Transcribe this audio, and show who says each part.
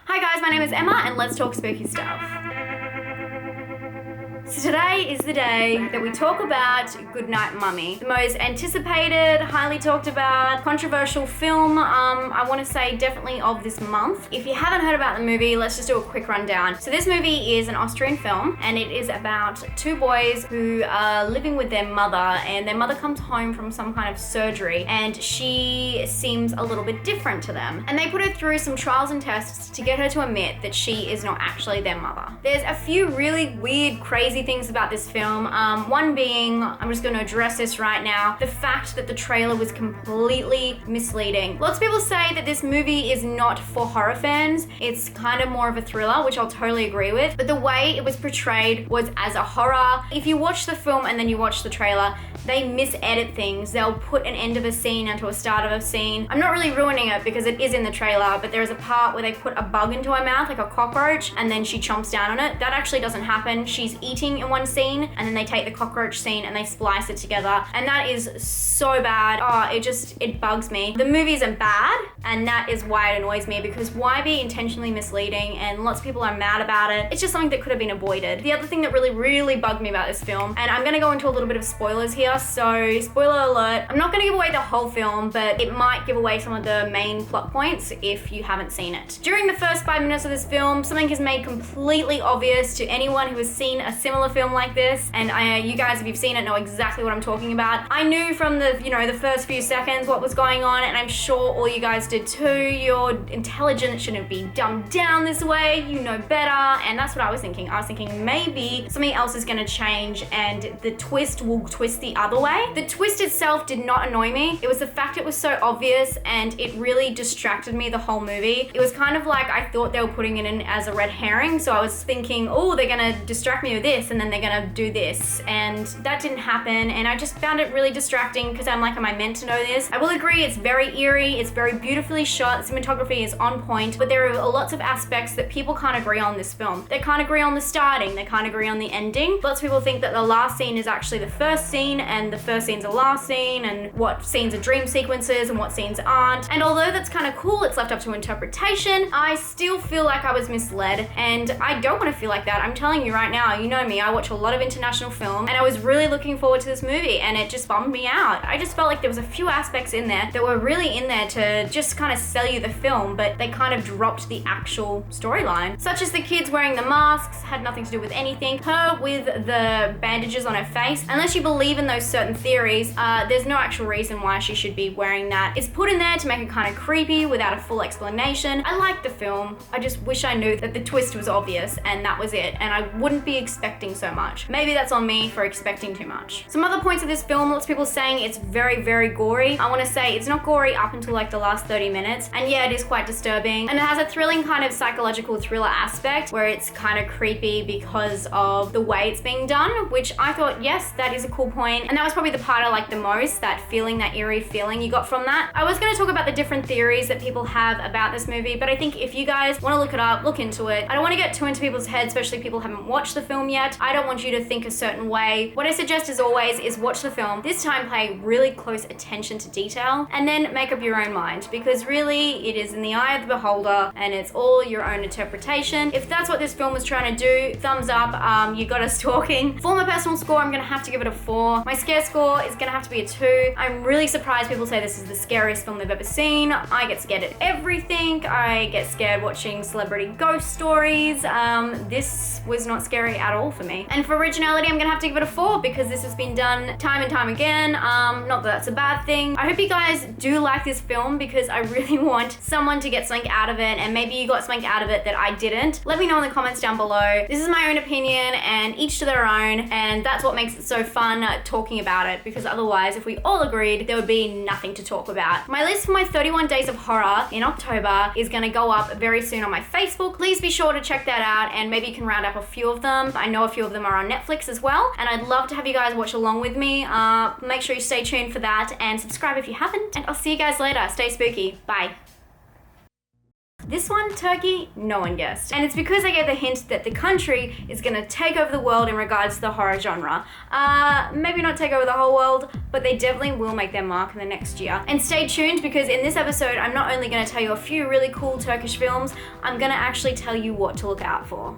Speaker 1: Hi guys, my name is Emma and let's talk spooky stuff. So today is the day that we talk about Goodnight Mummy, the most anticipated, highly talked about, controversial film, I want to say definitely of this month. If you haven't heard about the movie, let's just do a quick rundown. So this movie is an Austrian film and it is about two boys who are living with their mother, and their mother comes home from some kind of surgery and she seems a little bit different to them. And they put her through some trials and tests to get her to admit that she is not actually their mother. There's a few really weird, crazy things about this film. One being, I'm just going to address this right now, the fact that the trailer was completely misleading. Lots of people say that this movie is not for horror fans. It's kind of more of a thriller, which I'll totally agree with. But the way it was portrayed was as a horror. If you watch the film and then you watch the trailer, they misedit things. They'll put an end of a scene into a start of a scene. I'm not really ruining it because it is in the trailer, but there is a part where they put a bug into her mouth, like a cockroach, and then she chomps down on it. That actually doesn't happen. She's eating in one scene, and then they take the cockroach scene and they splice it together, and that is so bad. Oh, it bugs me. The movie isn't bad, and that is why it annoys me, because why be intentionally misleading? And lots of people are mad about it. It's just something that could have been avoided. The other thing that really bugged me about this film, and I'm gonna go into a little bit of spoilers here, so spoiler alert, I'm not gonna give away the whole film, but it might give away some of the main plot points if you haven't seen it. During the first 5 minutes of this film, something is made completely obvious to anyone who has seen a similar film like this, and you guys, if you've seen it, know exactly what I'm talking about. I knew from the first few seconds what was going on, and I'm sure all you guys did too. You're intelligent, it shouldn't be dumbed down this way, you know better, and that's what I was thinking. I was thinking maybe something else is gonna change and the twist will twist the other way. The twist itself did not annoy me. It was the fact it was so obvious and it really distracted me the whole movie. It was kind of like I thought they were putting it in as a red herring, so I was thinking, oh, they're gonna distract me with this and then they're gonna do this, and that didn't happen, and I just found it really distracting because I'm like, am I meant to know this? I will agree, it's very eerie, it's very beautifully shot, cinematography is on point, but there are lots of aspects that people can't agree on this film. They can't agree on the starting, they can't agree on the ending. Lots of people think that the last scene is actually the first scene and the first scene's the last scene, and what scenes are dream sequences and what scenes aren't. And although that's kind of cool, it's left up to interpretation, I still feel like I was misled, and I don't want to feel like that. I'm telling you right now, you know me, I watch a lot of international film, and I was really looking forward to this movie, and it just bummed me out. I just felt like there was a few aspects in there that were really in there to just kind of sell you the film, but they kind of dropped the actual storyline. Such as the kids wearing the masks had nothing to do with anything. Her with the bandages on her face, unless you believe in those certain theories, there's no actual reason why she should be wearing that. It's put in there to make it kind of creepy without a full explanation. I liked the film. I just wish I knew that the twist was obvious and that was it, and I wouldn't be expecting so much. Maybe that's on me for expecting too much. Some other points of this film, lots of people saying it's very gory. I want to say it's not gory up until like the last 30 minutes, and yeah, it is quite disturbing, and it has a thrilling kind of psychological thriller aspect where it's kind of creepy because of the way it's being done, which I thought, yes, that is a cool point, and that was probably the part I liked the most, that feeling, that eerie feeling you got from that. I was going to talk about the different theories that people have about this movie, but I think if you guys want to look it up, look into it. I don't want to get too into people's heads, especially people who haven't watched the film yet. I don't want you to think a certain way. What I suggest as always is watch the film, this time pay really close attention to detail, and then make up your own mind, because really it is in the eye of the beholder and it's all your own interpretation. If that's what this film was trying to do, thumbs up. You got us talking. For my personal score, I'm gonna have to give it a 4. My scare score is gonna have to be a 2. I'm really surprised people say this is the scariest film they've ever seen. I get scared at everything. I get scared watching celebrity ghost stories. This was not scary at all for me. And for originality, I'm gonna have to give it a 4 because this has been done time and time again. Not that that's a bad thing. I hope you guys do like this film because I really want someone to get something out of it, and maybe you got something out of it that I didn't. Let me know in the comments down below. This is my own opinion and each to their own, and that's what makes it so fun talking about it, because otherwise if we all agreed there would be nothing to talk about. My list for my 31 days of horror in October is gonna go up very soon on my Facebook. Please be sure to check that out, and maybe you can round up a few of them. I know a few of them are on Netflix as well, and I'd love to have you guys watch along with me. Make sure you stay tuned for that and subscribe if you haven't, and I'll see you guys later. Stay spooky. Bye. This one, Turkey, no one guessed. And it's because I gave the hint that the country is gonna take over the world in regards to the horror genre. Maybe not take over the whole world, but they definitely will make their mark in the next year. And stay tuned, because in this episode, I'm not only gonna tell you a few really cool Turkish films, I'm gonna actually tell you what to look out for.